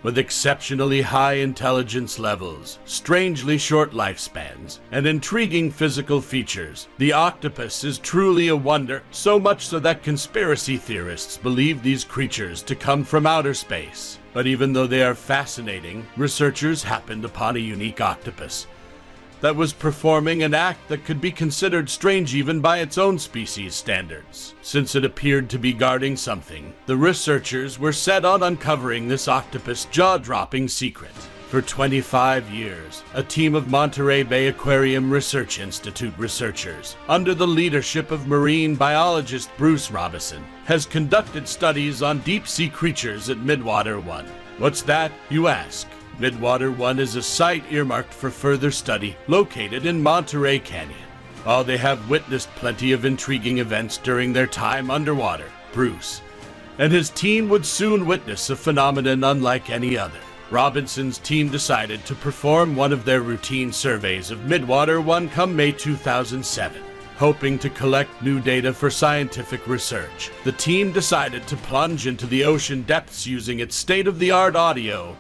With exceptionally high intelligence levels, strangely short lifespans, and intriguing physical features, the octopus is truly a wonder, so much so that conspiracy theorists believe these creatures to come from outer space. But even though they are fascinating, researchers happened upon a unique octopus that was performing an act that could be considered strange even by its own species standards. Since it appeared to be guarding something, the researchers were set on uncovering this octopus' jaw-dropping secret. For 25 years, a team of Monterey Bay Aquarium Research Institute researchers, under the leadership of marine biologist Bruce Robison, has conducted studies on deep-sea creatures at Midwater 1. What's that, you ask? Midwater 1 is a site earmarked for further study, located in Monterey Canyon. While they have witnessed plenty of intriguing events during their time underwater, Bruce and his team would soon witness a phenomenon unlike any other. Robinson's team decided to perform one of their routine surveys of Midwater 1 come May 2007. Hoping to collect new data for scientific research, the team decided to plunge into the ocean depths using its state-of-the-art audio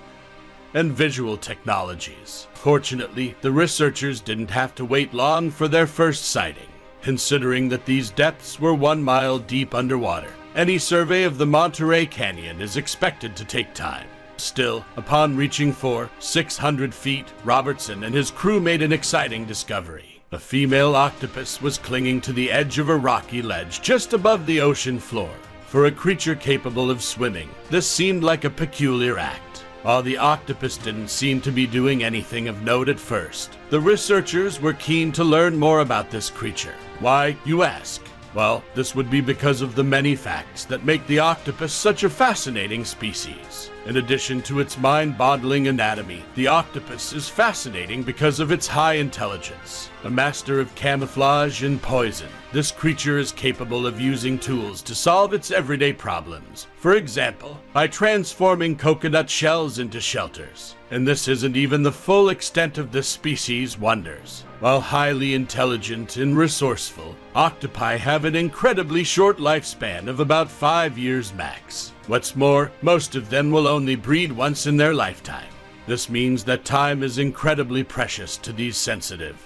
and visual technologies. Fortunately, the researchers didn't have to wait long for their first sighting. Considering that these depths were 1 mile deep underwater, any survey of the Monterey Canyon is expected to take time. Still, upon reaching 600 feet, Robertson and his crew made an exciting discovery. A female octopus was clinging to the edge of a rocky ledge just above the ocean floor. For a creature capable of swimming, this seemed like a peculiar act. While the octopus didn't seem to be doing anything of note at first, the researchers were keen to learn more about this creature. Why, you ask? Well, this would be because of the many facts that make the octopus such a fascinating species. In addition to its mind-boggling anatomy, the octopus is fascinating because of its high intelligence. A master of camouflage and poison, this creature is capable of using tools to solve its everyday problems. For example, by transforming coconut shells into shelters. And this isn't even the full extent of this species' wonders. While highly intelligent and resourceful, octopi have an incredibly short lifespan of about 5 years max. What's more, most of them will only breed once in their lifetime. This means that time is incredibly precious to these sensitive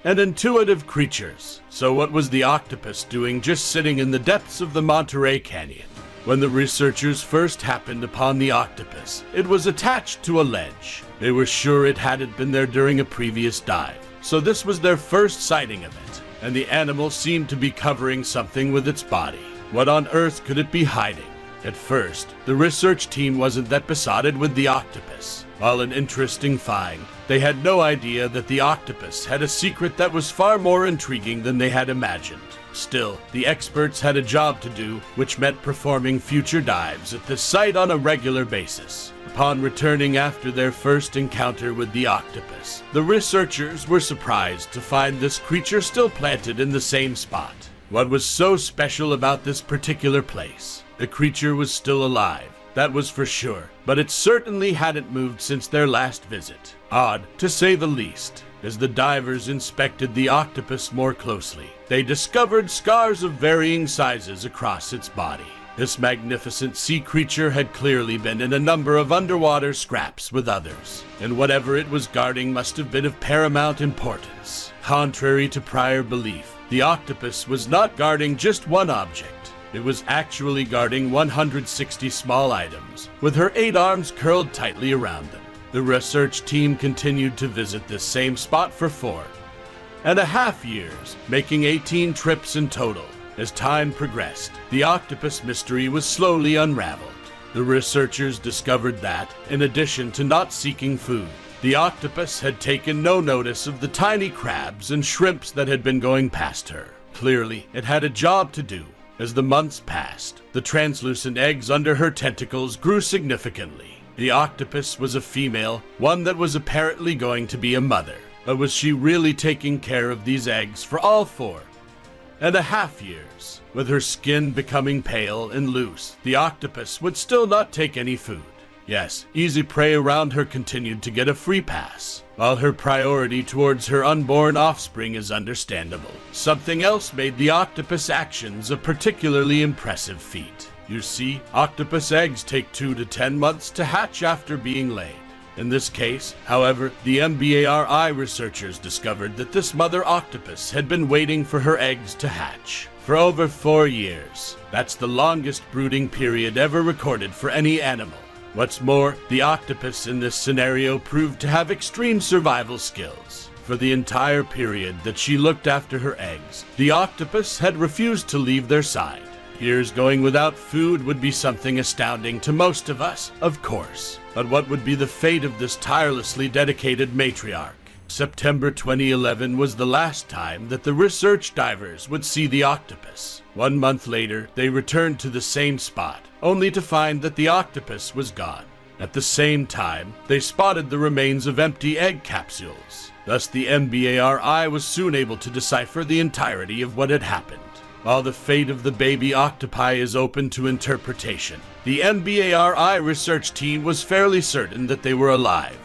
and intuitive creatures. So what was the octopus doing just sitting in the depths of the Monterey Canyon? When the researchers first happened upon the octopus, it was attached to a ledge. They were sure it hadn't been there during a previous dive, so this was their first sighting of it, and the animal seemed to be covering something with its body. What on earth could it be hiding? At first, the research team wasn't that besotted with the octopus. While an interesting find, they had no idea that the octopus had a secret that was far more intriguing than they had imagined. Still, the experts had a job to do, which meant performing future dives at the site on a regular basis. Upon returning after their first encounter with the octopus, the researchers were surprised to find this creature still planted in the same spot. What was so special about this particular place? The creature was still alive, that was for sure, but it certainly hadn't moved since their last visit. Odd, to say the least. As the divers inspected the octopus more closely, they discovered scars of varying sizes across its body. This magnificent sea creature had clearly been in a number of underwater scraps with others, and whatever it was guarding must have been of paramount importance. Contrary to prior belief, the octopus was not guarding just one object. It was actually guarding 160 small items, with her 8 arms curled tightly around them. The research team continued to visit this same spot for 4.5 years, making 18 trips in total. As time progressed, the octopus mystery was slowly unraveled. The researchers discovered that, in addition to not seeking food, the octopus had taken no notice of the tiny crabs and shrimps that had been going past her. Clearly, it had a job to do. As the months passed, the translucent eggs under her tentacles grew significantly. The octopus was a female, one that was apparently going to be a mother. But was she really taking care of these eggs for all 4.5 years? With her skin becoming pale and loose, the octopus would still not take any food. Yes, easy prey around her continued to get a free pass, while her priority towards her unborn offspring is understandable. Something else made the octopus actions a particularly impressive feat. You see, octopus eggs take 2 to 10 months to hatch after being laid. In this case, however, the MBARI researchers discovered that this mother octopus had been waiting for her eggs to hatch for over 4 years. That's the longest brooding period ever recorded for any animal. What's more, the octopus in this scenario proved to have extreme survival skills. For the entire period that she looked after her eggs, the octopus had refused to leave their side. Years going without food would be something astounding to most of us, of course. But what would be the fate of this tirelessly dedicated matriarch? September 2011 was the last time that the research divers would see the octopus. 1 month later, they returned to the same spot, only to find that the octopus was gone. At the same time, they spotted the remains of empty egg capsules. Thus, the MBARI was soon able to decipher the entirety of what had happened. While the fate of the baby octopi is open to interpretation, the MBARI research team was fairly certain that they were alive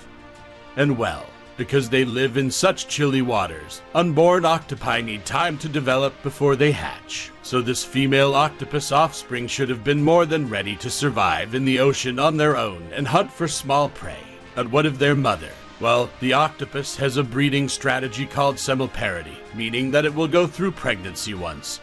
and well. Because they live in such chilly waters, unborn octopi need time to develop before they hatch. So this female octopus offspring should have been more than ready to survive in the ocean on their own and hunt for small prey. But what of their mother? Well, the octopus has a breeding strategy called semiparity, meaning that it will go through pregnancy once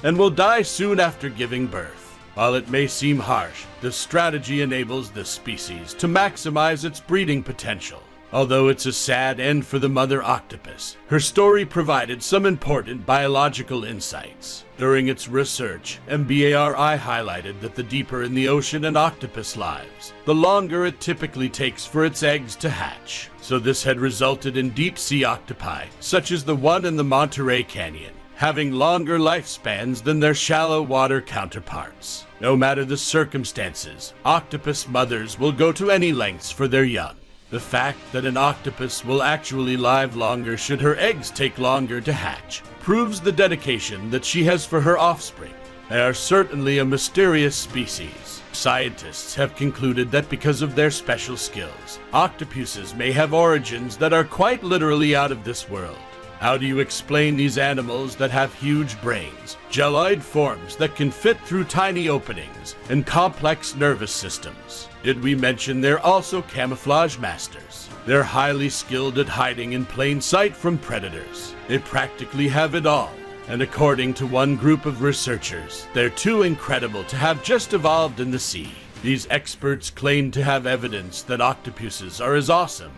and will die soon after giving birth. While it may seem harsh, this strategy enables this species to maximize its breeding potential. Although it's a sad end for the mother octopus, her story provided some important biological insights. During its research, MBARI highlighted that the deeper in the ocean an octopus lives, the longer it typically takes for its eggs to hatch. So this had resulted in deep-sea octopi, such as the one in the Monterey Canyon, having longer lifespans than their shallow water counterparts. No matter the circumstances, octopus mothers will go to any lengths for their young. The fact that an octopus will actually live longer should her eggs take longer to hatch proves the dedication that she has for her offspring. They are certainly a mysterious species. Scientists have concluded that because of their special skills, octopuses may have origins that are quite literally out of this world. How do you explain these animals that have huge brains, geloid forms that can fit through tiny openings, and complex nervous systems? Did we mention they're also camouflage masters? They're highly skilled at hiding in plain sight from predators. They practically have it all. And according to one group of researchers, they're too incredible to have just evolved in the sea. These experts claim to have evidence that octopuses are as awesome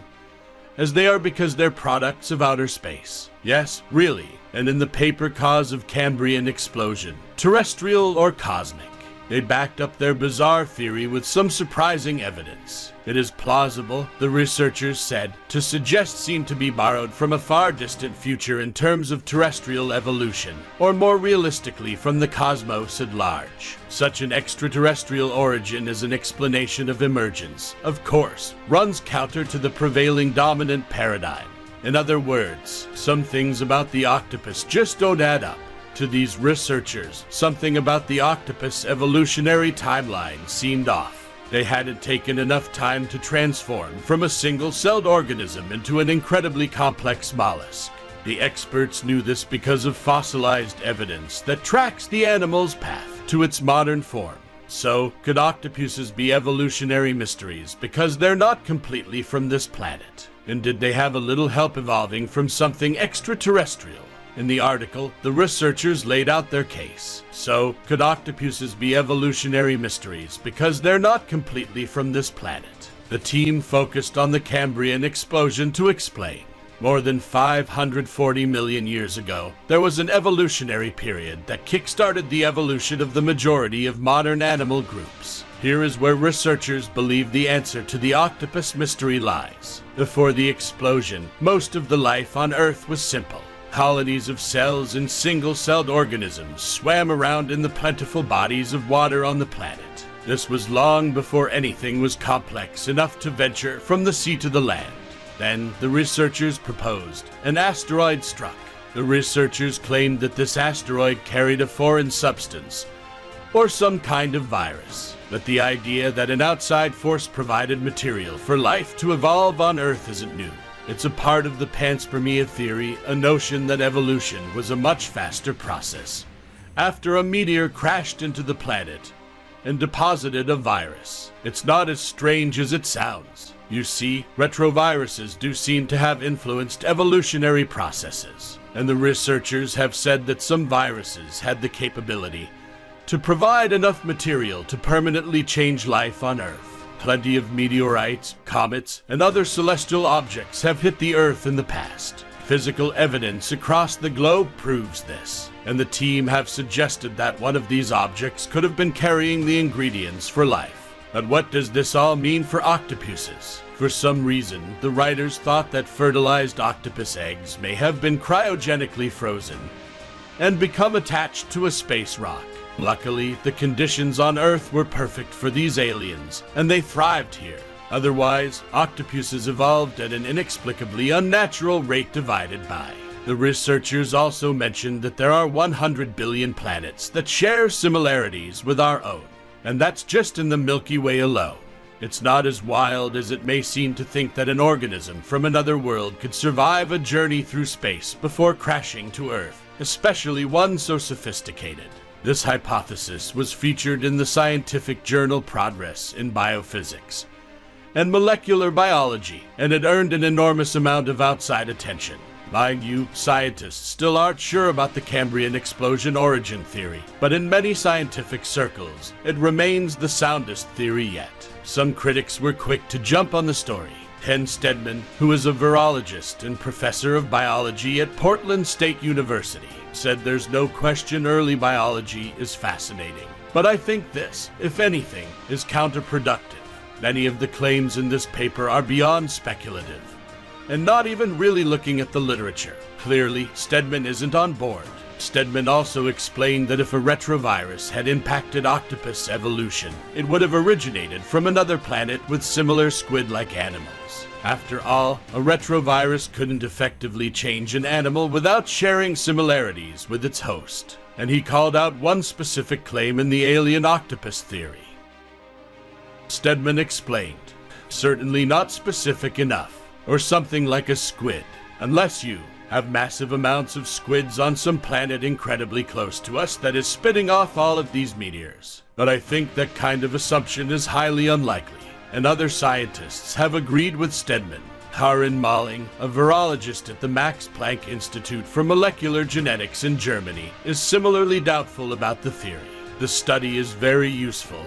as they are because they're products of outer space. Yes, really, and in the paper Cause of Cambrian Explosion, terrestrial or cosmic. They backed up their bizarre theory with some surprising evidence. It is plausible, the researchers said, to suggest seem to be borrowed from a far distant future in terms of terrestrial evolution, or more realistically from the cosmos at large. Such an extraterrestrial origin as an explanation of emergence, of course, runs counter to the prevailing dominant paradigm. In other words, some things about the octopus just don't add up. To these researchers, something about the octopus evolutionary timeline seemed off. They hadn't taken enough time to transform from a single-celled organism into an incredibly complex mollusk. The experts knew this because of fossilized evidence that tracks the animal's path to its modern form. So, could octopuses be evolutionary mysteries because they're not completely from this planet? And did they have a little help evolving from something extraterrestrial? In the article, the researchers laid out their case. So, could octopuses be evolutionary mysteries because they're not completely from this planet? The team focused on the Cambrian explosion to explain. More than 540 million years ago, there was an evolutionary period that kick-started the evolution of the majority of modern animal groups. Here is where researchers believe the answer to the octopus mystery lies. Before the explosion, most of the life on Earth was simple. Colonies of cells and single-celled organisms swam around in the plentiful bodies of water on the planet. This was long before anything was complex enough to venture from the sea to the land. Then, the researchers proposed. An asteroid struck. The researchers claimed that this asteroid carried a foreign substance, or some kind of virus. But the idea that an outside force provided material for life to evolve on Earth isn't new. It's a part of the panspermia theory, a notion that evolution was a much faster process. After a meteor crashed into the planet, and deposited a virus. It's not as strange as it sounds. You see, retroviruses do seem to have influenced evolutionary processes, and the researchers have said that some viruses had the capability to provide enough material to permanently change life on Earth. Plenty of meteorites, comets, and other celestial objects have hit the Earth in the past. Physical evidence across the globe proves this, and the team have suggested that one of these objects could have been carrying the ingredients for life. But what does this all mean for octopuses? For some reason, the writers thought that fertilized octopus eggs may have been cryogenically frozen and become attached to a space rock. Luckily, the conditions on Earth were perfect for these aliens, and they thrived here. Otherwise, octopuses evolved at an inexplicably unnatural rate divided by. The researchers also mentioned that there are 100 billion planets that share similarities with our own, and that's just in the Milky Way alone. It's not as wild as it may seem to think that an organism from another world could survive a journey through space before crashing to Earth, especially one so sophisticated. This hypothesis was featured in the scientific journal Progress in Biophysics and Molecular Biology, and it earned an enormous amount of outside attention. Mind you, scientists still aren't sure about the Cambrian explosion origin theory, but in many scientific circles, it remains the soundest theory yet. Some critics were quick to jump on the story. Ken Steadman, who is a virologist and professor of biology at Portland State University, said there's no question early biology is fascinating. But I think this, if anything, is counterproductive. Many of the claims in this paper are beyond speculative, and not even really looking at the literature. Clearly, Steadman isn't on board. Steadman also explained that if a retrovirus had impacted octopus evolution, it would have originated from another planet with similar squid-like animals. After all, a retrovirus couldn't effectively change an animal without sharing similarities with its host. And he called out one specific claim in the alien octopus theory. Steadman explained, certainly not specific enough, or something like a squid, unless you have massive amounts of squids on some planet incredibly close to us that is spitting off all of these meteors. But I think that kind of assumption is highly unlikely, and other scientists have agreed with Steadman. Karin Malling, a virologist at the Max Planck Institute for Molecular Genetics in Germany, is similarly doubtful about the theory. The study is very useful,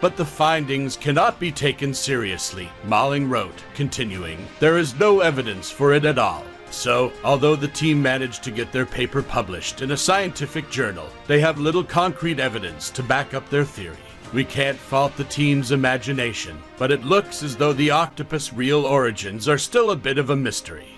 but the findings cannot be taken seriously, Malling wrote, continuing, there is no evidence for it at all. So, although the team managed to get their paper published in a scientific journal, they have little concrete evidence to back up their theory. We can't fault the team's imagination, but it looks as though the octopus' real origins are still a bit of a mystery.